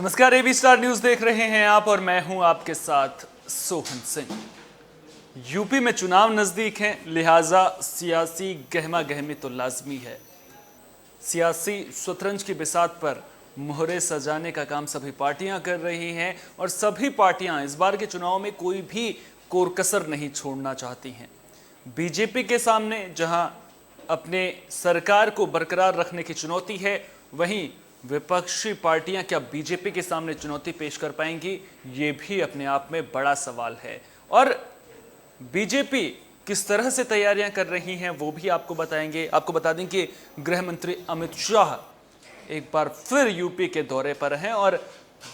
नमस्कार, AB star news देख रहे हैं आप और मैं हूं आपके साथ सोहन सिंह। यूपी में चुनाव नजदीक हैं, लिहाजा सियासी गहमा गहमी तो लाजमी है। सियासी शतरंज की बिसात पर मोहरे सजाने का काम सभी पार्टियां कर रही हैं और सभी पार्टियां इस बार के चुनाव में कोई भी कोरकसर नहीं छोड़ना चाहती हैं। बीजेपी के सामने जहां अपने सरकार को बरकरार रखने की चुनौती है, वहीं विपक्षी पार्टियां क्या बीजेपी के सामने चुनौती पेश कर पाएंगी, ये भी अपने आप में बड़ा सवाल है। और बीजेपी किस तरह से तैयारियां कर रही हैं वो भी आपको बताएंगे। आपको बता दें कि गृह मंत्री अमित शाह एक बार फिर यूपी के दौरे पर हैं और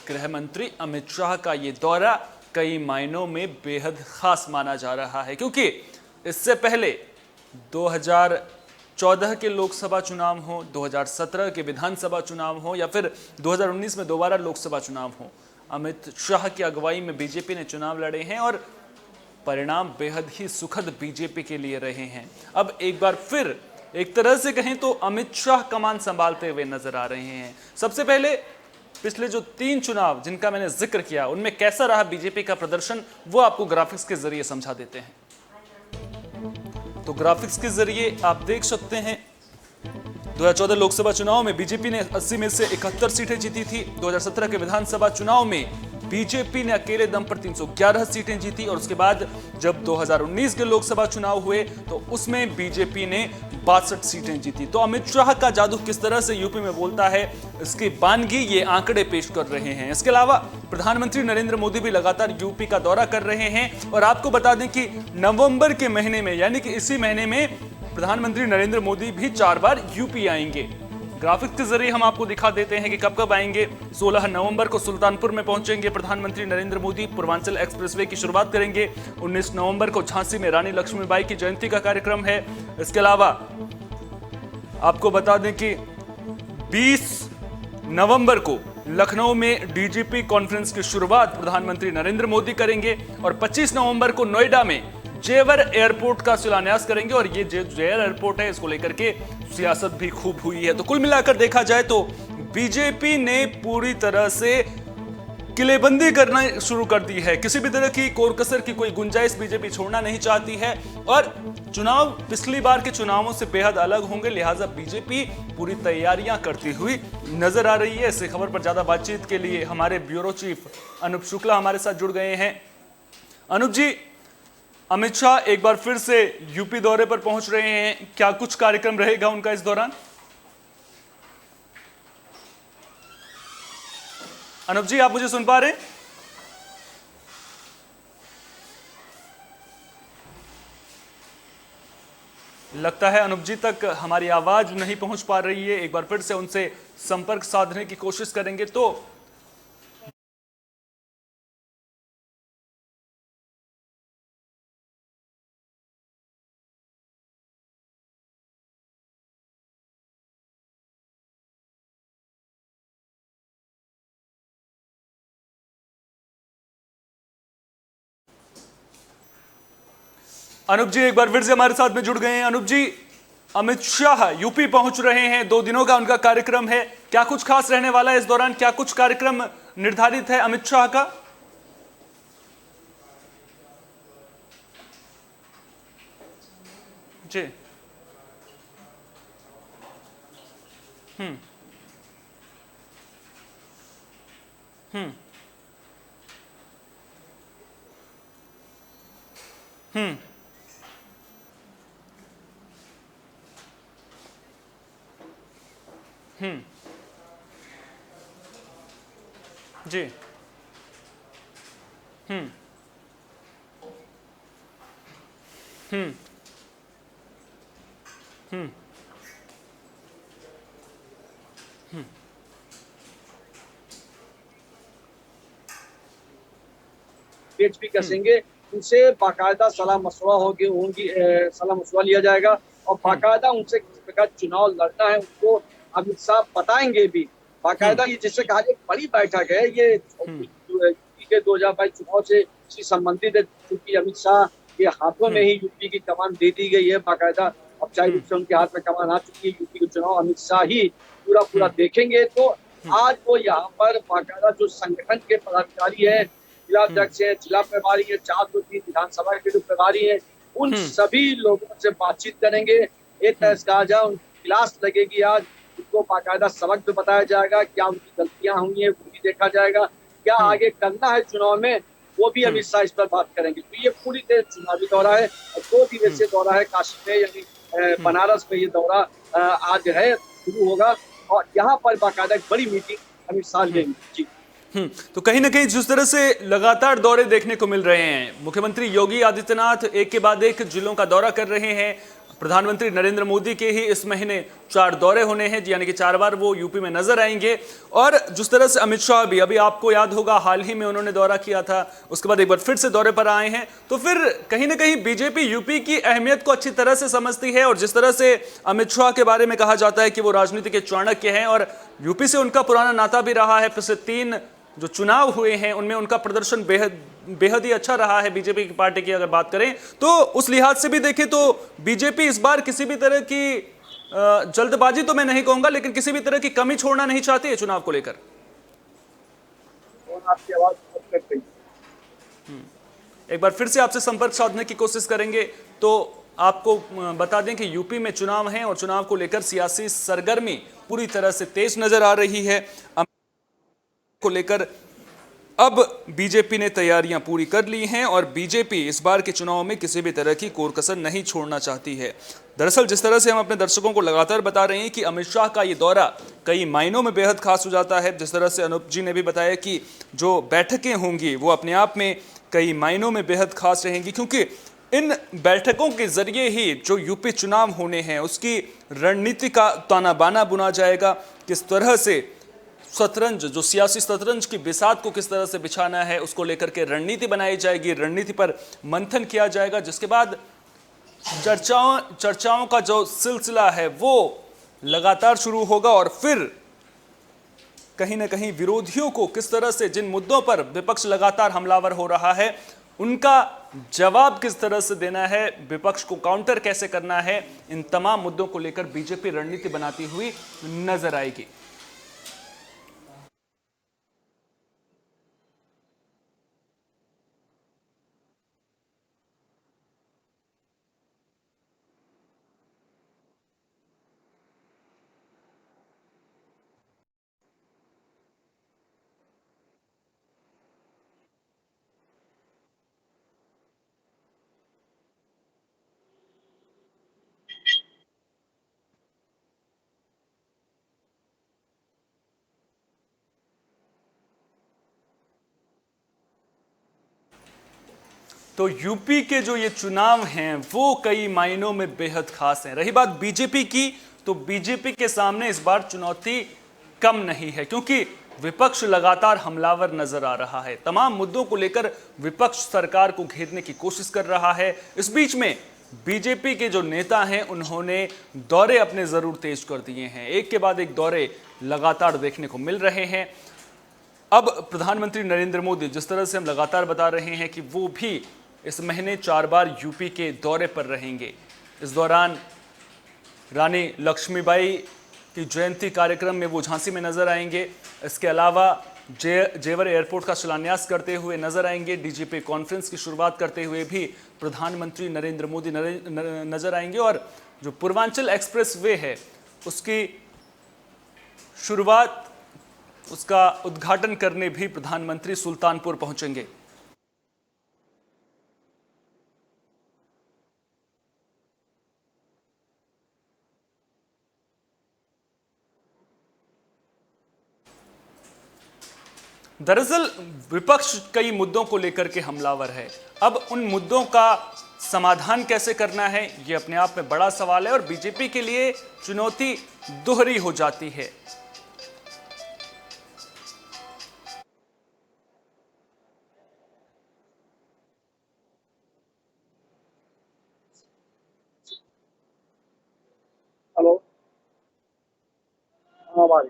गृह मंत्री अमित शाह का ये दौरा कई मायनों में बेहद खास माना जा रहा है, क्योंकि इससे पहले 2014 के लोकसभा चुनाव हो, 2017 के विधानसभा चुनाव हो या फिर 2019 में दोबारा लोकसभा चुनाव हो, अमित शाह की अगुवाई में बीजेपी ने चुनाव लड़े हैं और परिणाम बेहद ही सुखद बीजेपी के लिए रहे हैं। अब एक बार फिर एक तरह से कहें तो अमित शाह कमान संभालते हुए नजर आ रहे हैं। सबसे पहले पिछले जो 3 चुनाव जिनका मैंने जिक्र किया, उनमें कैसा रहा बीजेपी का प्रदर्शन, वो आपको ग्राफिक्स के जरिए समझा देते हैं। तो ग्राफिक्स के जरिए आप देख सकते हैं 2014 लोकसभा चुनाव में बीजेपी ने 80 में से 71 सीटें जीती थी। 2017 के विधानसभा चुनाव में बीजेपी ने अकेले दम पर 311 सीटें जीती और उसके बाद जब 2019 के लोकसभा चुनाव हुए तो उसमें बीजेपी ने 62 सीटें जीती। तो अमित शाह का जादू किस तरह से यूपी में बोलता है, इसकी बानगी ये आंकड़े पेश कर रहे हैं। इसके अलावा प्रधानमंत्री नरेंद्र मोदी भी लगातार यूपी का दौरा कर रहे हैं और आपको बता दें कि नवंबर के महीने में, यानी कि इसी महीने में प्रधानमंत्री नरेंद्र मोदी भी 4 बार यूपी आएंगे। ग्राफिक्स के जरिए हम आपको दिखा देते हैं कि कब कब आएंगे। 16 नवंबर को सुल्तानपुर में पहुंचेंगे प्रधानमंत्री नरेंद्र मोदी, पूर्वांचल एक्सप्रेसवे की शुरुआत करेंगे। 19 नवंबर को झांसी में रानी लक्ष्मीबाई की जयंती का कार्यक्रम है। इसके अलावा आपको बता दें कि 20 नवंबर को लखनऊ में डीजीपी कॉन्फ्रेंस की शुरुआत प्रधानमंत्री नरेंद्र मोदी करेंगे और 25 नवंबर को नोएडा में जेवर एयरपोर्ट का शिलान्यास करेंगे और ये जेवर एयरपोर्ट है, इसको लेकर के सियासत भी खूब हुई है। तो कुल मिलाकर देखा जाए तो बीजेपी ने पूरी तरह से किलेबंदी करना शुरू कर दी है। किसी भी तरह की कोरकसर की कोई गुंजाइश बीजेपी छोड़ना नहीं चाहती है और चुनाव पिछली बार के चुनावों से बेहद अलग होंगे, लिहाजा बीजेपी पूरी तैयारियां करती हुई नजर आ रही है। इस खबर पर ज्यादा बातचीत के लिए हमारे ब्यूरो चीफ अनूप शुक्ला हमारे साथ जुड़ गए हैं। अनूप जी, अमित शाह एक बार फिर से यूपी दौरे पर पहुंच रहे हैं, क्या कुछ कार्यक्रम रहेगा उनका इस दौरान? अनूप जी, आप मुझे सुन पा रहे हैं? लगता है अनूप जी तक हमारी आवाज नहीं पहुंच पा रही है। एक बार फिर से उनसे संपर्क साधने की कोशिश करेंगे। तो अनूप जी एक बार फिर से हमारे साथ में जुड़ गए हैं। अनूप जी, अमित शाह यूपी पहुंच रहे हैं, 2 दिनों का उनका कार्यक्रम है, क्या कुछ खास रहने वाला है इस दौरान? क्या कुछ कार्यक्रम निर्धारित है अमित शाह का? जी। हम्म हम्म हम्म हम्म जी। हम्म हम्म हम्म पेज भी कसेंगे, उनसे बाकायदा सलाह मशवरा होगी, उनकी सलाह मशवरा लिया जाएगा और बाकायदा उनसे किस प्रकार चुनाव लड़ना है उनको अमित शाह बताएंगे भी बाकायदा। ये जिससे कहा एक बड़ी बैठक है, ये यूपी के 2022 चुनाव से संबंधित है, क्योंकि अमित शाह के हाथों में ही यूपी की कमान दे दी गई है बाकायदा। औपचारिक रूप से उनके हाथ में कमान आ चुकी है। यूपी के चुनाव अमित शाह ही पूरा देखेंगे। तो आज वो यहाँ पर बाकायदा जो संगठन के पदाधिकारी हैं, जिला अध्यक्ष हैं, जिला प्रभारी हैं, 403 विधानसभा के जो प्रभारी हैं, उन सभी लोगों से बातचीत करेंगे। एक तरह से कहा जाए उनकी क्लास लगेगी आज, उनको बाकायदा सबक भी बताया जाएगा, क्या उनकी गलतियां हुई हैं वो भी देखा जाएगा, क्या आगे करना है चुनाव में वो भी अमित शाह इस पर बात करेंगे। तो ये पूरी तरह चुनावी दौरा है और 2 दिवसीय दौरा है काशी में, यानी बनारस में ये दौरा आज है, शुरू होगा और यहाँ पर बाकायदा एक बड़ी मीटिंग अमित शाह लेंगे। जी तो कहीं ना कहीं जिस तरह से लगातार दौरे देखने को मिल रहे हैं, मुख्यमंत्री योगी आदित्यनाथ एक के बाद एक जिलों का दौरा कर रहे हैं। प्रधानमंत्री नरेंद्र मोदी के ही इस महीने 4 दौरे होने हैं, यानी कि 4 बार वो यूपी में नजर आएंगे। और जिस तरह से अमित शाह भी, अभी आपको याद होगा हाल ही में उन्होंने दौरा किया था, उसके बाद एक बार फिर से दौरे पर आए हैं। तो फिर कहीं ना कहीं बीजेपी यूपी की अहमियत को अच्छी तरह से समझती है। और जिस तरह से अमित शाह के बारे में कहा जाता है कि वो राजनीति के चाणक्य हैं और यूपी से उनका पुराना नाता भी रहा है, पिछले 3 जो चुनाव हुए हैं उनमें उनका प्रदर्शन बेहद ही अच्छा रहा है बीजेपी की पार्टी की अगर बात करें तो। उस लिहाज से भी देखें तो बीजेपी इस बार किसी भी तरह की जल्दबाजी तो मैं नहीं कहूंगा, लेकिन किसी भी तरह की कमी छोड़ना नहीं चाहती है चुनाव को लेकर। आपकी आवाज बहुत कट गई। एक बार फिर से आपसे संपर्क साधने की कोशिश करेंगे। तो आपको बता दें कि यूपी में चुनाव है और चुनाव को लेकर सियासी सरगर्मी पूरी तरह से तेज नजर आ रही है। को लेकर अब बीजेपी ने तैयारियां पूरी कर ली हैं और बीजेपी इस बार के चुनाव में किसी भी तरह की कोर कसर नहीं छोड़ना चाहती है। दरअसल जिस तरह से हम अपने दर्शकों को लगातार बता रहे हैं कि अमित शाह का ये दौरा कई मायनों में बेहद खास हो जाता है। जिस तरह से अनूप जी ने भी बताया कि जो बैठकें होंगी वो अपने आप में कई मायनों में बेहद खास रहेंगी, क्योंकि इन बैठकों के जरिए ही जो यूपी चुनाव होने हैं उसकी रणनीति का ताना बाना बुना जाएगा। किस तरह से शतरंज, जो सियासी शतरंज की बिसात को किस तरह से बिछाना है उसको लेकर के रणनीति बनाई जाएगी, रणनीति पर मंथन किया जाएगा, जिसके बाद चर्चाओं का जो सिलसिला है वो लगातार शुरू होगा। और फिर कहीं ना कहीं विरोधियों को किस तरह से, जिन मुद्दों पर विपक्ष लगातार हमलावर हो रहा है उनका जवाब किस तरह से देना है, विपक्ष को काउंटर कैसे करना है, इन तमाम मुद्दों को लेकर बीजेपी रणनीति बनाती हुई नजर आएगी। तो यूपी के जो ये चुनाव हैं वो कई मायनों में बेहद खास हैं। रही बात बीजेपी की, तो बीजेपी के सामने इस बार चुनौती कम नहीं है, क्योंकि विपक्ष लगातार हमलावर नजर आ रहा है। तमाम मुद्दों को लेकर विपक्ष सरकार को घेरने की कोशिश कर रहा है। इस बीच में बीजेपी के जो नेता हैं उन्होंने दौरे अपने जरूर तेज कर दिए हैं। एक के बाद एक दौरे लगातार देखने को मिल रहे हैं। अब प्रधानमंत्री नरेंद्र मोदी, जिस तरह से हम लगातार बता रहे हैं कि वो भी इस महीने 4 बार यूपी के दौरे पर रहेंगे। इस दौरान रानी लक्ष्मीबाई की जयंती कार्यक्रम में वो झांसी में नजर आएंगे। इसके अलावा जेवर एयरपोर्ट का शिलान्यास करते हुए नजर आएंगे। डीजीपी कॉन्फ्रेंस की शुरुआत करते हुए भी प्रधानमंत्री नरेंद्र मोदी नजर आएंगे। और जो पूर्वांचल एक्सप्रेस वे है उसकी शुरुआत, उसका उद्घाटन करने भी प्रधानमंत्री सुल्तानपुर पहुंचेंगे। दरअसल विपक्ष कई मुद्दों को लेकर के हमलावर है। अब उन मुद्दों का समाधान कैसे करना है ये अपने आप में बड़ा सवाल है और बीजेपी के लिए चुनौती दोहरी हो जाती है। हेलो, हमारी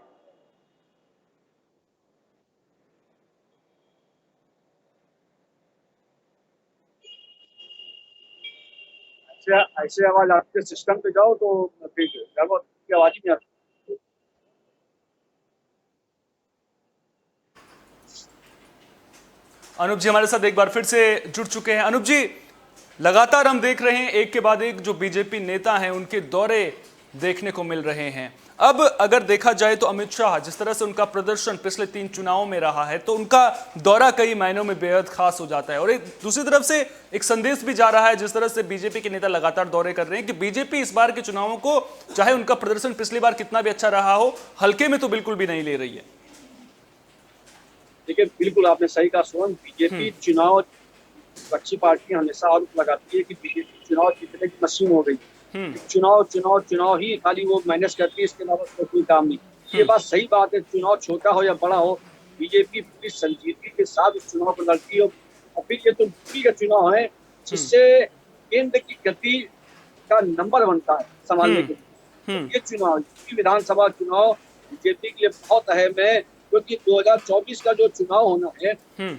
ऐसे ऐसे आवाज आपके सिस्टम पे जाओ तो ठीक है, की आवाज ही नहीं आती। अनूप जी हमारे साथ एक बार फिर से जुड़ चुके हैं। अनूप जी, लगातार हम देख रहे हैं एक के बाद एक जो बीजेपी नेता हैं उनके दौरे देखने को मिल रहे हैं। अब अगर देखा जाए तो अमित शाह जिस तरह से उनका प्रदर्शन पिछले 3 चुनावों में रहा है, तो उनका दौरा कई मायनों में बेहद खास हो जाता है। और एक दूसरी तरफ से एक संदेश भी जा रहा है, जिस तरह से बीजेपी के नेता लगातार दौरे कर रहे हैं, कि बीजेपी इस बार के चुनावों को, चाहे उनका प्रदर्शन पिछली बार कितना भी अच्छा रहा हो, हल्के में तो बिल्कुल भी नहीं ले रही है। देखिए, बिल्कुल आपने सही कहा सोहन। बीजेपी चुनाव, विपक्षी पार्टियां हमेशा आरोप लगाती है कि बीजेपी चुनाव जीतने की मशीन हो गई। चुनाव चुनाव चुनाव ही खाली वो मैनेज करती है, इसके अलावा उसका कोई काम नहीं। ये बात सही बात है, चुनाव छोटा हो या बड़ा हो, बीजेपी पूरी संजीदगी के साथ उस चुनाव को लड़ती है। और फिर ये तो यूपी का चुनाव है जिससे केंद्र की गति का नंबर बनता है संभालने के लिए। ये चुनाव, यूपी विधानसभा चुनाव बीजेपी के लिए बहुत अहम है, क्योंकि 2024 का जो चुनाव होना है,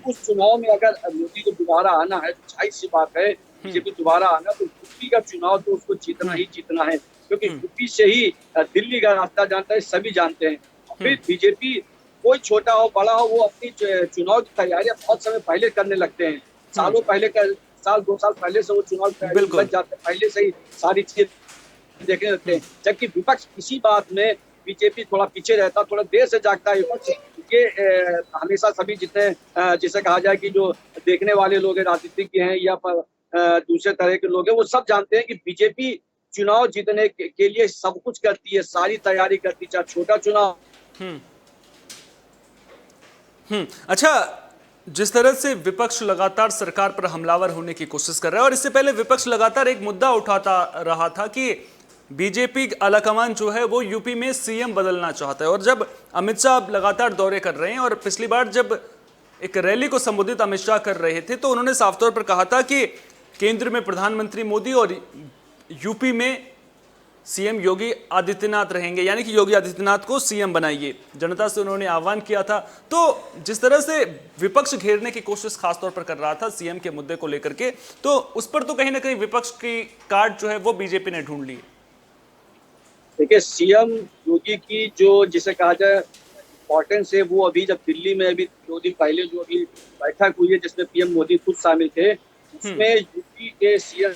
उस चुनाव में अगर मोदी को दोबारा आना है, तो जाहिर सी बात है बीजेपी दोबारा आना, तो यूपी का चुनाव तो उसको जीतना ही जीतना है, क्योंकि यूपी से ही दिल्ली का रास्ता जानता है, सभी जानते हैं। फिर बीजेपी कोई छोटा हो बड़ा हो, वो अपनी चुनाव की तैयारियां बहुत समय पहले करने लगते हैं। सालों पहले का, साल 2 साल पहले से वो चुनाव बच जाते हैं, पहले से ही सारी चीजें देखने लगते हैं। जबकि विपक्ष इसी बात में बीजेपी थोड़ा पीछे रहता, थोड़ा देर से जागता है विपक्ष। ये हमेशा सभी जितने जिसे कहा जाए कि जो देखने वाले लोग हैं, राजनीतिज्ञ हैं या दूसरे तरह के लोग हैं, वो सब जानते हैं कि बीजेपी चुनाव जीतने के लिए सब कुछ करती है, सारी तैयारी करती है, चाहे छोटा चुनाव। अच्छा, जिस तरह से विपक्ष लगातार सरकार पर हमलावर होने की कोशिश कर रहा है, और इससे पहले विपक्ष लगातार एक मुद्दा उठाता रहा था कि बीजेपी आलाकमान जो है वो यूपी में सीएम बदलना चाहता है। और जब अमित शाह लगातार दौरे कर रहे हैं, और पिछली बार जब एक रैली को संबोधित अमित शाह कर रहे थे, तो उन्होंने साफ तौर पर कहा था कि केंद्र में प्रधानमंत्री मोदी और यूपी में सीएम योगी आदित्यनाथ रहेंगे, यानी कि योगी आदित्यनाथ को सीएम बनाइए। जनता से उन्होंने आह्वान किया था। तो जिस तरह से विपक्ष घेरने की कोशिश खासतौर पर कर रहा था सीएम के मुद्दे को लेकर के, तो उस पर तो कहीं ना कहीं विपक्ष की कार्ड जो है वो बीजेपी ने ढूंढ ली। देखिए, सीएम योगी की जो जिसे कहा जाए इम्पोर्टेंस है, वो अभी जब दिल्ली में अभी 2 दिन पहले जो अभी बैठक हुई है जिसमें पीएम मोदी खुद शामिल थे, उसमें यूपी के सीएम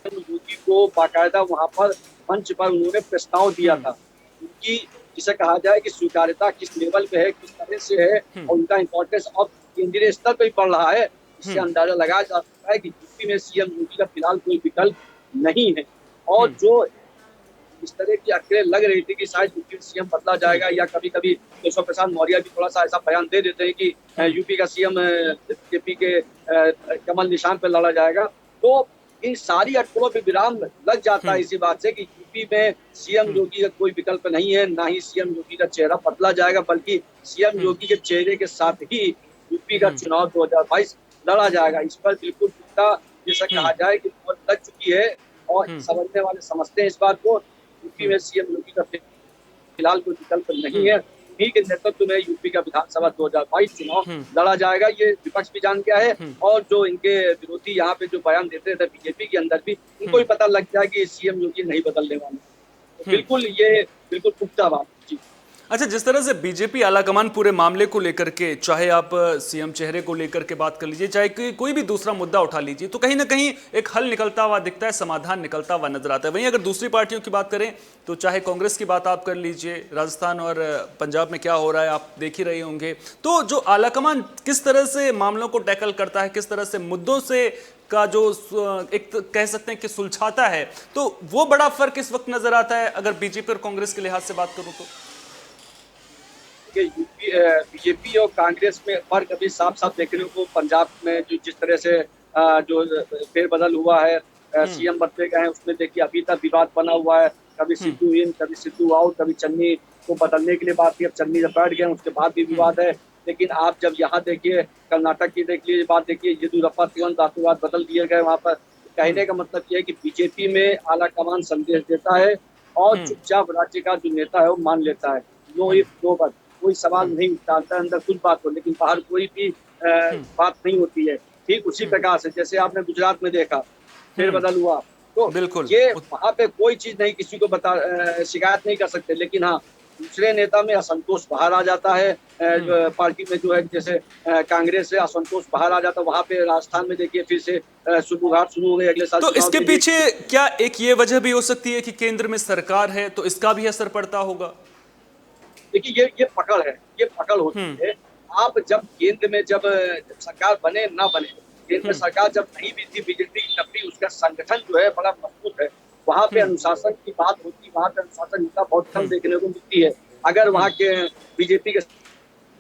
योगी को बाकायदा वहां पर मंच पर उन्होंने प्रस्ताव दिया था। उनकी जिसे कहा जाए कि स्वीकार्यता किस लेवल पे है, किस तरह से है, और उनका इम्पोर्टेंस अब केंद्रीय स्तर पर ही पड़ रहा है। इससे अंदाजा लगाया जा सकता है कि यूपी में सीएम योगी का फिलहाल कोई विकल्प नहीं है। और जो इस तरह की अटकलें लग रही थी कि शायद यूपी सीएम बदला जाएगा, या कभी कभी केशव प्रसाद मौर्य भी थोड़ा सा ऐसा बयान दे देते हैं कि यूपी का सीएम बीजेपी के कमल निशान पर लड़ा जाएगा, तो इन सारी अटकलों पे विराम लग जाता है इसी बात से कि यूपी में सीएम योगी का कोई विकल्प नहीं है, ना ही सीएम योगी का चेहरा बदला जाएगा, बल्कि सीएम योगी के चेहरे के साथ ही यूपी का चुनाव 2022 लड़ा जाएगा। इस पर बिल्कुल पुख्ता जिसे कहा जाए कि बहुत लग चुकी है, और समझने वाले समझते हैं इस बात को। यूपी में सीएम योगी का फिलहाल कोई विकल्प नहीं है। उन्हीं के नेतृत्व में यूपी का विधानसभा 2022 चुनाव लड़ा जाएगा, ये विपक्ष भी जान गया है। और जो इनके विरोधी यहाँ पे जो बयान देते थे बीजेपी के अंदर भी, उनको भी पता लग गया कि सीएम योगी नहीं बदलने वाले। तो बिल्कुल ये बिल्कुल पुख्ता बात। जी अच्छा, जिस तरह से बीजेपी आलाकमान पूरे मामले को लेकर के, चाहे आप सीएम चेहरे को लेकर के बात कर लीजिए, चाहे कोई भी दूसरा मुद्दा उठा लीजिए, तो कहीं ना कहीं एक हल निकलता हुआ दिखता है, समाधान निकलता हुआ नजर आता है। वहीं अगर दूसरी पार्टियों की बात करें, तो चाहे कांग्रेस की बात आप कर लीजिए, राजस्थान और पंजाब में क्या हो रहा है आप देख ही रहे होंगे। तो जो आलाकमान किस तरह से मामलों को टैकल करता है, किस तरह से मुद्दों से का जो एक कह सकते हैं कि सुलझाता है, तो वो बड़ा फर्क इस वक्त नजर आता है अगर बीजेपी और कांग्रेस के लिहाज से बात करूं तो। बीजेपी और कांग्रेस में फर्क अभी साफ साफ देखने को पंजाब में जो जिस तरह से जो फेरबदल हुआ है, सीएम बदले गए हैं, उसमें देखिए अभी तक विवाद बना हुआ है। कभी सिद्धू इन, कभी सिद्धू आउट, कभी चन्नी को बदलने के लिए बात की, अब चन्नी जब बैठ गए उसके बाद भी विवाद है। लेकिन आप जब यहाँ देखिए कर्नाटक की देखिए बात देखिए, येदियुरप्पा तुरंत रातों रात बदल दिए गए वहाँ पर। कहने का मतलब ये है कि बीजेपी में आला कमान संदेश देता है और चुपचाप राज्य का जो नेता है वो मान लेता है। नो इफ नो बट, कोई सवाल नहीं उठाता है, अंदर कुछ बात हो, लेकिन बाहर कोई भी बात नहीं होती है। ठीक उसी प्रकार से जैसे आपने गुजरात में देखा फेरबदल हुआ, तो बिल्कुल ये वहाँ पे कोई चीज नहीं, किसी को बता शिकायत नहीं कर सकते। लेकिन हाँ, दूसरे नेता में असंतोष बाहर आ जाता है। पार्टी में जो है जैसे कांग्रेस से असंतोष बाहर आ जाता है, वहां पे राजस्थान में देखिए फिर से सुबह शुरू हो गई अगले साल तो चुनाव इसके के लिए। पीछे क्या एक ये वजह भी हो सकती है कि केंद्र में सरकार है तो इसका भी असर पड़ता होगा? देखिए ये पकड़ है, ये पकड़ होती हम्म। है। आप जब केंद्र में जब सरकार बने ना बने, केंद्र में हम्म। सरकार जब नहीं भी थी बीजेपी की, तब भी उसका संगठन जो है बड़ा मजबूत है। वहां पे हम्म। अनुशासन की बात होती है, वहां पे अनुशासनहीनता बहुत कम हम्म। देखने को मिलती है। अगर वहां हम्म। के बीजेपी के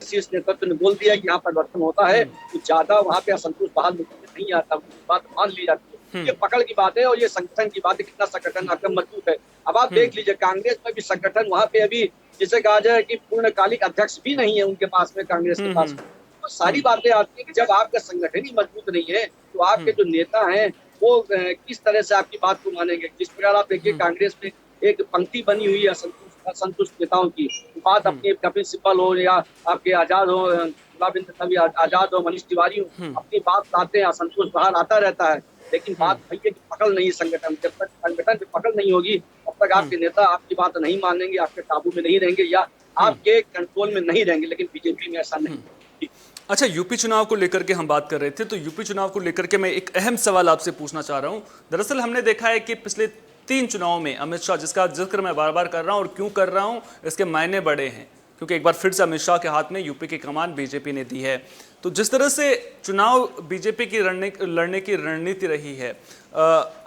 शीर्ष नेतृत्व ने बोल दिया कि यहाँ परिवर्तन होता है, हम्म। तो ज्यादा वहां पे असंतोष बाहर निकल के नहीं आता, उनकी बात मान ली जाती है। ये हम्म। पकड़ की बात है और ये संगठन की बात है, कितना संगठन आपका मजबूत है। अब आप हम्म। देख लीजिए कांग्रेस में भी संगठन वहां पे अभी जिसे कहा जाए कि पूर्णकालिक अध्यक्ष भी नहीं है उनके पास में, कांग्रेस के हम्म। पास में। तो सारी हम्म। बातें आती है कि जब आपका संगठन ही मजबूत नहीं है, तो आपके हम्म। जो नेता हैं वो किस तरह से आपकी बात को मानेंगे। जिस प्रकार आप देखिए हम्म। कांग्रेस में एक पंक्ति बनी हुई है असंतुष्ट नेताओं की। बात हम्म। अपनी कपिल सिब्बल हो या आपके आजाद हो, गुलाब नबी आजाद हो, मनीष तिवारी हो, हम्म। अपनी बात लाते हैं, असंतोष बाहर आता रहता है। लेकिन हम्म। बात वही है कि पकड़ नहीं है संगठन। जब तक संगठन में पकड़ नहीं होगी, तब तक हम्म। आपके नेता आपकी बात नहीं मानेंगे, आपके काबू में नहीं रहेंगे या हम्म। आपके कंट्रोल में नहीं रहेंगे। लेकिन बीजेपी में ऐसा नहीं है। अच्छा, यूपी चुनाव को लेकर के हम बात कर रहे थे, तो यूपी चुनाव को लेकर के मैं एक अहम सवाल आपसे पूछना चाह रहा हूं। दरअसल हमने देखा है कि पिछले 3 चुनावों में अमित शाह, जिसका जिक्र मैं बार बार कर रहा हूं और क्यों कर रहा हूं, इसके मायने बड़े हैं क्योंकि एक बार फिर से अमित शाह के हाथ में यूपी की कमान बीजेपी ने दी है। तो जिस तरह से चुनाव बीजेपी की लड़ने की रणनीति रही है,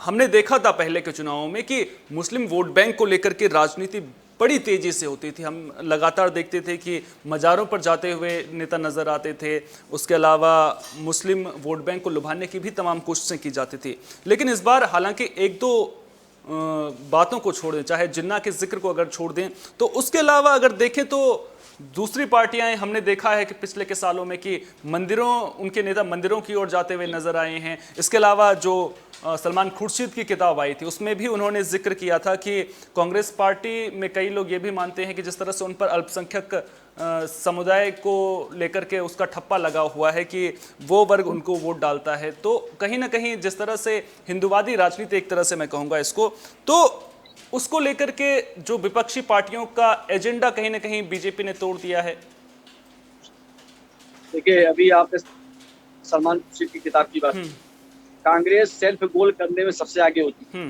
हमने देखा था पहले के चुनावों में कि मुस्लिम वोट बैंक को लेकर के राजनीति बड़ी तेजी से होती थी। हम लगातार देखते थे कि मज़ारों पर जाते हुए नेता नज़र आते थे। उसके अलावा मुस्लिम वोट बैंक को लुभाने की भी तमाम कोशिशें की जाती थी। लेकिन इस बार हालांकि एक दो बातों को छोड़ दें, चाहे जिन्ना के जिक्र को अगर छोड़ दें, तो उसके अलावा अगर देखें तो दूसरी पार्टियां, हमने देखा है कि पिछले के सालों में कि उनके नेता मंदिरों की ओर जाते हुए नजर आए हैं। इसके अलावा जो सलमान खुर्शीद की किताब आई थी, उसमें भी उन्होंने जिक्र किया था कि कांग्रेस पार्टी में कई लोग ये भी मानते हैं कि जिस तरह से उन पर अल्पसंख्यक समुदाय को लेकर के उसका ठप्पा लगा हुआ है कि वो वर्ग उनको वोट डालता है, तो कहीं ना कहीं जिस तरह से हिंदूवादी राजनीति, एक तरह से मैं कहूँगा इसको, तो उसको लेकर के जो विपक्षी पार्टियों का एजेंडा कहीं ना कहीं बीजेपी ने तोड़ दिया है। देखिए अभी आपने सलमान खुर्शीद की किताब की बात, कांग्रेस सेल्फ गोल करने में सबसे आगे होती है।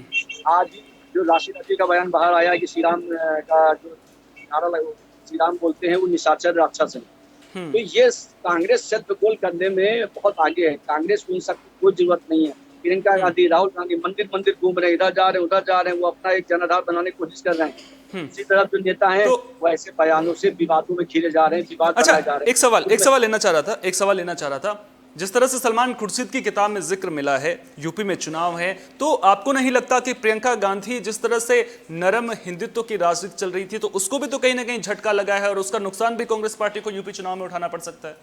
आज जो राशिद अली का बयान बाहर आया कि श्री राम का जो नारा लगा, श्री राम बोलते हैं वो निशाचर राक्षस है। तो ये कांग्रेस सेल्फ गोल करने में बहुत आगे है। कांग्रेस को इन सब की कोई जरूरत नहीं है। प्रियंका गांधी, राहुल गांधी मंदिर मंदिर घूम रहे हैं, इधर जा रहे हैं उधर जा रहे हैं, वो अपना एक जनाधार बनाने की कोशिश कर रहे हैं। इसी तरह जो नेता हैं तो वो ऐसे बयानों से विवादों में घिरे जा रहे हैं, विवाद अच्छा, बढ़ाए जा रहे हैं। एक सवाल लेना चाह रहा था। जिस तरह से सलमान खुर्शीद की किताब में जिक्र मिला है, यूपी में चुनाव है, तो आपको नहीं लगता कि प्रियंका गांधी जिस तरह से नरम हिंदुत्व की राजनीति चल रही थी, तो उसको भी तो कहीं ना कहीं झटका लगा है और उसका नुकसान भी कांग्रेस पार्टी को यूपी चुनाव में उठाना पड़ सकता है?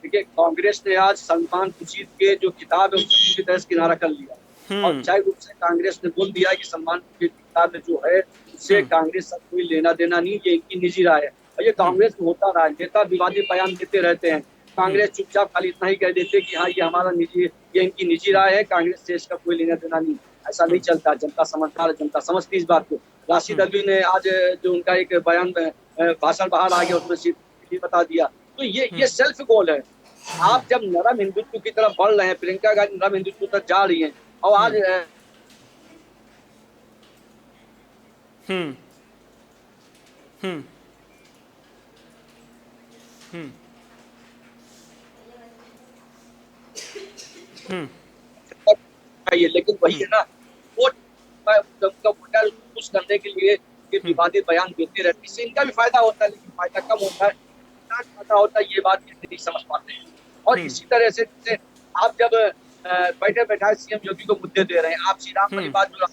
देखिए कांग्रेस ने आज सलमान खुर्शीद के जो किताब है उसको पूरी तरह से किनारा कर लिया और चाहे रूप से कांग्रेस ने बोल दिया कि सलमान खुर्शीद की किताब में जो है उससे कांग्रेस का कोई लेना देना नहीं, ये इनकी निजी राय है। और ये कांग्रेस में होता रहा है, नेता विवादी बयान देते रहते हैं, कांग्रेस चुपचाप खाली इतना ही कह देते कि हाँ ये हमारा निजी, ये इनकी निजी राय है, कांग्रेस से इसका कोई लेना देना नहीं। ऐसा नहीं चलता, जनता समझदार है, जनता समझती इस बात को। राशिद अली ने आज जो उनका एक बयान भाषण बाहर आ गया उसमें सीधे बता दिया। तो ये सेल्फ गोल है। आप जब नरम हिंदुत्व की तरफ बढ़ रहे हैं, प्रियंका गांधी नरम हिंदुत्व तक जा रही हैं और आज हम्म हम्म हम्म लेकिन वही है ना, वोट खुश करने के लिए ये विवादित बयान देते रहते हैं, इससे इनका भी फायदा होता है लेकिन फायदा कम होता है, फायदा होता है, ये बात नहीं समझ पाते हैं। और इसी तरह से आप जब बैठे बैठाए सीएम योगी को मुद्दे दे रहे हैं, आप श्री राम वाली बात जो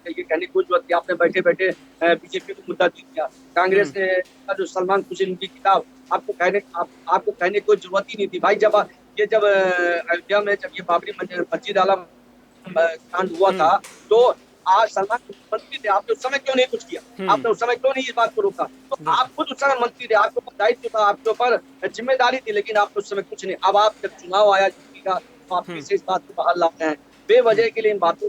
ये कहने की कोई जरूरत नहीं, आपने बैठे बैठे बीजेपी को मुद्दा दे दिया। कांग्रेस ने जो सलमान खुर्शीद की किताब आपको कहने की कोई जरूरत ही नहीं थी भाई। जब अयोध्या में जब ये बाबरी मस्जिद आला कांड हुआ था, तो आज सलमान मंत्री थे, आपने उस समय क्यों नहीं कुछ किया? आपने उस समय क्यों नहीं इस बात को रोका? तो आप खुद उस समय मंत्री थे, आपके ऊपर दायित्व था, आपके ऊपर जिम्मेदारी थी, लेकिन आपने उस समय कुछ नहीं। अब आप जब चुनाव आया का, तो आप फिर से इस बात को बाहर लाते हैं बेवजह के लिए। इन बातों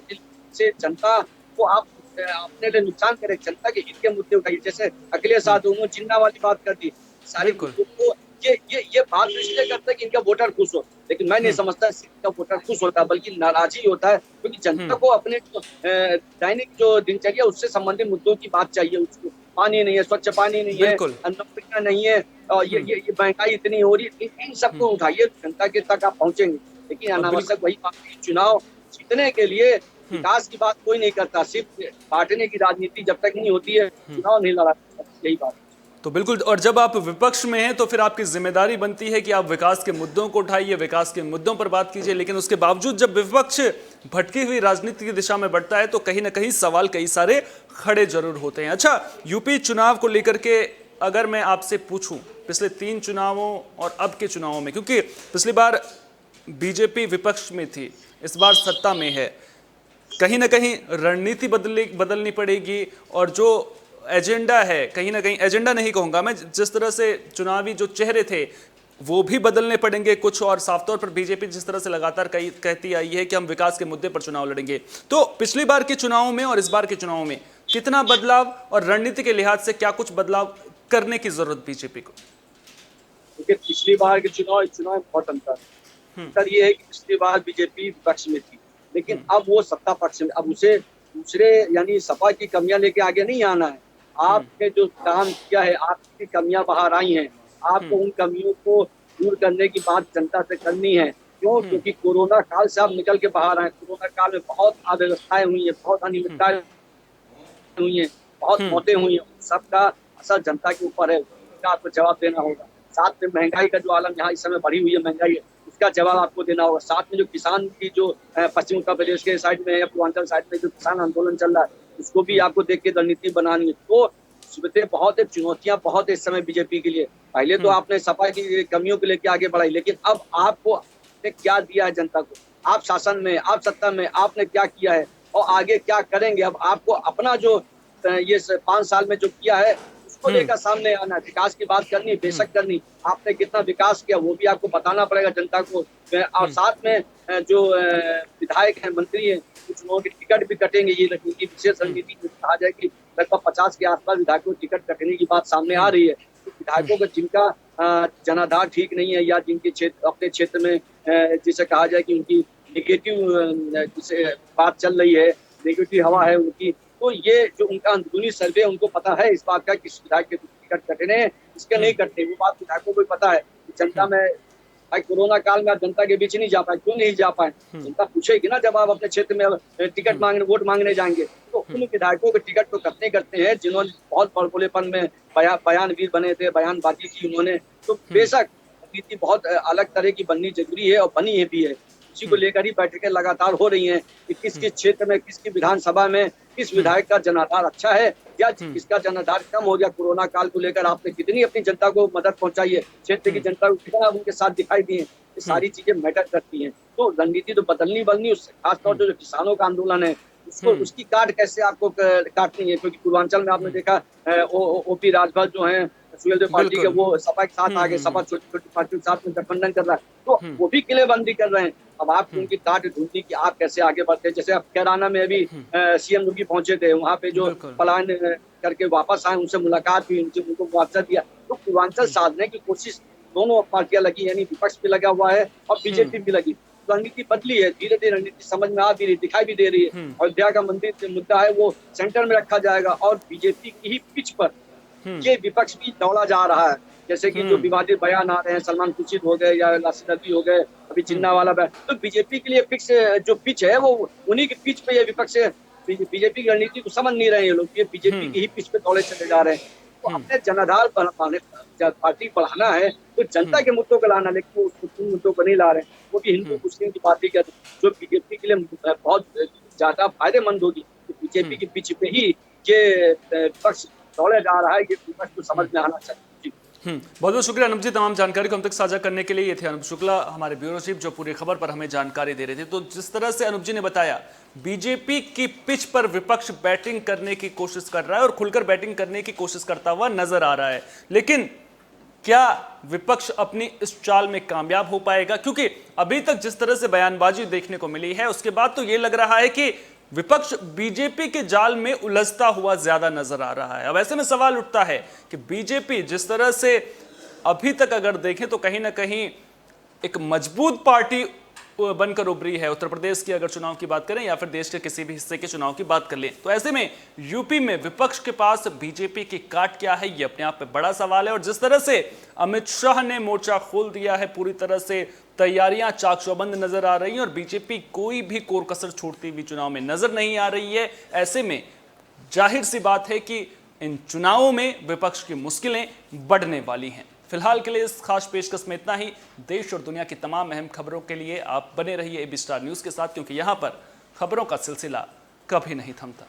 से जनता को आप अपने लिए नुकसान करे, जनता के हित के मुद्दे उठाइए। जैसे अखिलेश यादव उन्होंने जिन्ना वाली बात कर दी, सारी बिल्कुल। मुद्दों को ये बात तो इसलिए करते हैं कि इनका वोटर खुश हो, लेकिन मैं नहीं समझता सिर्फ इनका वोटर खुश होता है, बल्कि नाराज ही होता है, क्योंकि जनता को अपने दैनिक जो दिनचर्या उससे संबंधित मुद्दों की बात चाहिए। उसको पानी नहीं है, स्वच्छ पानी नहीं है, बिल्कुल। नौकरियां नहीं है, और ये महंगाई इतनी हो रही है, इन सबको उठाइए, जनता के तक आप पहुंचेंगे। लेकिन बिल्कुल। अनावश्यक वही बात है कि चुनाव जीतने के लिए विकास की बात कोई नहीं करता, सिर्फ बांटने की राजनीति जब तक नहीं होती है चुनाव नहीं लड़ा सकता। यही बात है। तो बिल्कुल, और जब आप विपक्ष में हैं तो फिर आपकी जिम्मेदारी बनती है कि आप विकास के मुद्दों को उठाइए, विकास के मुद्दों पर बात कीजिए। लेकिन उसके बावजूद जब विपक्ष भटकी हुई राजनीति की दिशा में बढ़ता है तो कहीं ना कहीं सवाल कई सारे खड़े जरूर होते हैं। अच्छा, यूपी चुनाव को लेकर के अगर मैं आपसे पूछूं, पिछले 3 चुनावों और अब के चुनावों में, क्योंकि पिछली बार बीजेपी विपक्ष में थी, इस बार सत्ता में है, कहीं ना कहीं रणनीति बदलनी पड़ेगी, और जो एजेंडा है, कहीं ना कहीं एजेंडा नहीं कहूंगा मैं, जिस तरह से चुनावी जो चेहरे थे वो भी बदलने पड़ेंगे कुछ। और साफ तौर पर बीजेपी जिस तरह से लगातार कहती आई है कि हम विकास के मुद्दे पर चुनाव लड़ेंगे, तो पिछली बार के चुनावों में और इस बार के चुनावों में कितना बदलाव और रणनीति के लिहाज से क्या कुछ बदलाव करने की जरूरत बीजेपी को? क्योंकि पिछली बार के चुनाव इस चुनाव में बहुत अंतर है। अंतर ये है कि पिछली बार बीजेपी विपक्ष में थी, लेकिन अब वो सत्ता पक्ष में, अब उसे दूसरे यानी सपा की कमियां लेके आगे नहीं आना है। आपने जो काम किया है, आपकी कमियां बाहर आई हैं, आपको उन कमियों को दूर करने की बात जनता से करनी है। क्यों? क्योंकि कोरोना काल से आप निकल के बाहर आए। कोरोना काल में बहुत अव्यवस्थाएं हुई है, बहुत अनियमितताएं हुई है, बहुत मौतें हुई है, सबका असर जनता के ऊपर है, उसका आपको जवाब देना होगा। साथ में महंगाई का जो आलम यहाँ इस समय बढ़ी हुई है, महंगाई है, उसका जवाब आपको देना होगा। साथ में जो किसान की जो पश्चिम उत्तर प्रदेश के साइड में या पूर्वांचल साइड में जो किसान आंदोलन चल रहा है, उसको भी आपको देख के रणनीति बनानी है। तो मुसीबतें बहुत है, चुनौतियां बहुत है इस समय बीजेपी के लिए। पहले तो आपने सपा की कमियों को लेकर आगे बढ़ाई, लेकिन अब आपको क्या दिया है जनता को, आप शासन में, आप सत्ता में, आपने क्या किया है और आगे क्या करेंगे। अब आपको अपना जो ये 5 साल में जो किया है उसको लेकर सामने आना है, विकास की बात करनी, बेशक करनी। आपने कितना विकास किया वो भी आपको बताना पड़ेगा जनता को। और साथ में जो विधायक हैं, मंत्री हैं, कुछ लोगों के टिकट भी कटेंगे। ये रणनीति, विशेष रणनीति कहा जाए कि लगभग 50 के आसपास विधायकों को टिकट कटने की बात सामने आ रही है। तो विधायकों को जिनका जनाधार ठीक नहीं है या जिनके क्षेत्र, अपने क्षेत्र में जिसे कहा जाए कि उनकी निगेटिव जिसे बात चल रही है, नेगेटिव हवा है उनकी, तो ये जो उनका अंदरूनी सर्वे उनको पता है इस बात का कि इस विधायक के टिकट कटने हैं, इसके नहीं कटने। वो बात विधायकों को भी पता है कि जनता में भाई कोरोना काल में आप जनता के बीच नहीं जा पाए। क्यों नहीं जा पाए? जनता पूछेगी ना, जब आप अपने क्षेत्र में टिकट मांगने, वोट मांगने जाएंगे, तो उन विधायकों के टिकट तो कटने करते हैं जिन्होंने बहुत बड़बोलेपन में बयानवीर बने थे, बयानबाजी की उन्होंने। तो बेशक नीति बहुत अलग तरह की बननी जरूरी है और बनी है भी है। इसी को लेकर ही बैठकें लगातार हो रही हैं कि किस किस क्षेत्र में, किसकी विधानसभा में किस विधायक का जनाधार अच्छा है या किसका जनाधार कम हो गया। कोरोना काल को लेकर आपने कितनी अपनी जनता को मदद पहुंचाई है, क्षेत्र की जनता को कितना उनके साथ दिखाई दिए, ये सारी चीजें मैटर करती हैं। तो रणनीति तो बदलनी, उससे खासतौर से जो किसानों का आंदोलन है उसको, उसकी काट कैसे आपको काटनी है। क्योंकि पूर्वांचल में आपने देखा ओपी राजभर जो है सुहेलदेव पार्टी के, वो सपा के साथ आगे, सपा छोटी छोटी पार्टियों के साथ में गठबंधन कर रहा है, तो वो भी किलेबंदी कर रहे हैं। अब आप उनकी काट ढूंढनी कि आप कैसे आगे बढ़ते हैं। जैसे अब कैराना में अभी सीएम योगी पहुंचे थे, वहां पे जो पलायन करके वापस आए, उनसे मुलाकात हुई, उनको मुआवजा दिया। तो पूर्वांचल साधने की कोशिश दोनों पार्टियां लगी, यानी विपक्ष भी लगा हुआ है और बीजेपी भी लगी। रणनीति बदली है, धीरे धीरे रणनीति समझ में आ भी रही, दिखाई भी दे रही है। अयोध्या का मंदिर जो मुद्दा है वो सेंटर में रखा जाएगा और बीजेपी की ही पिच पर ये विपक्ष भी दौड़ा जा रहा है। जैसे कि जो विवादित बयान आ रहे हैं, सलमान खुर्शीद हो गए या नासिर नदवी हो गए, अभी जिन्ना वाला बयान, तो बीजेपी के लिए फिक्स जो पिच है वो उन्हीं की पिच पे ये विपक्ष बीजेपी की रणनीति को समझ नहीं रहे हैं लोग। ये बीजेपी की ही पिच पे दौड़े चले जा रहे हैं। तो अपने जनाधार पार्टी बढ़ाना है तो जनता के मुद्दों को लाना, लेकिन वो मुद्दों को नहीं ला रहे हैं। वो भी हिंदू मुस्लिम की बात ही कर, जो बीजेपी के लिए बहुत ज्यादा फायदेमंद होगी। तो बीजेपी के पिच पे ही ये विपक्ष दौड़े जा रहा है, ये विपक्ष को समझ में आना चाहिए। बहुत बहुत शुक्रिया अनूप जी, तमाम जानकारी को हम तक साझा करने के लिए। ये थे अनूप शुक्ला, हमारे ब्यूरो चीफ, जो पूरी खबर पर हमें जानकारी दे रहे थे। तो जिस तरह से अनूप जी ने बताया, बीजेपी की पिच पर विपक्ष बैटिंग करने की कोशिश कर रहा है और खुलकर बैटिंग करने की कोशिश करता हुआ नजर आ रहा है। लेकिन क्या विपक्ष अपनी इस चाल में कामयाब हो पाएगा? क्योंकि अभी तक जिस तरह से बयानबाजी देखने को मिली है, उसके बाद तो ये लग रहा है कि विपक्ष बीजेपी के जाल में उलझता हुआ ज्यादा नजर आ रहा है। अब ऐसे में सवाल उठता है कि बीजेपी जिस तरह से अभी तक अगर देखें तो कहीं ना कहीं एक मजबूत पार्टी बनकर उभरी है, उत्तर प्रदेश की अगर चुनाव की बात करें या फिर देश के किसी भी हिस्से के चुनाव की बात कर लें, तो ऐसे में यूपी में विपक्ष के पास बीजेपी की काट क्या है, ये अपने आप में बड़ा सवाल है। और जिस तरह से अमित शाह ने मोर्चा खोल दिया है, पूरी तरह से तैयारियां चाक चौबंद नजर आ रही हैं और बीजेपी कोई भी कोर कसर छोड़ती हुई चुनाव में नजर नहीं आ रही है। ऐसे में जाहिर सी बात है कि इन चुनावों में विपक्ष की मुश्किलें बढ़ने वाली हैं। फिलहाल के लिए इस खास पेशकश में इतना ही। देश और दुनिया की तमाम अहम खबरों के लिए आप बने रहिए एबी स्टार न्यूज के साथ, क्योंकि यहां पर खबरों का सिलसिला कभी नहीं थमता।